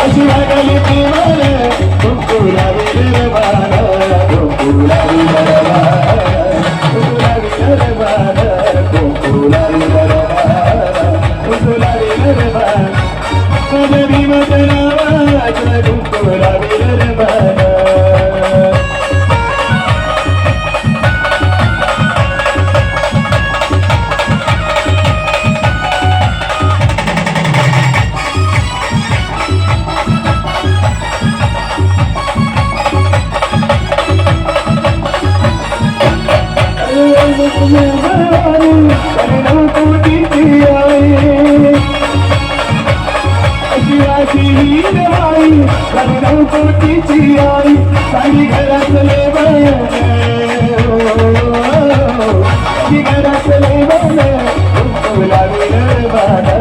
अशी लागली प्रेमाला कुंकू लावी दरबारा कुंकू लावी दरबारा कुंकू लावी दरबारा कुंकू लावी दरबारा कुंकू लावी दरबारा माझ्या भीमाच्या नावाचा कुंकू लावी दरबारा सारी घरातले घरातले कुंकू लावी दरबारा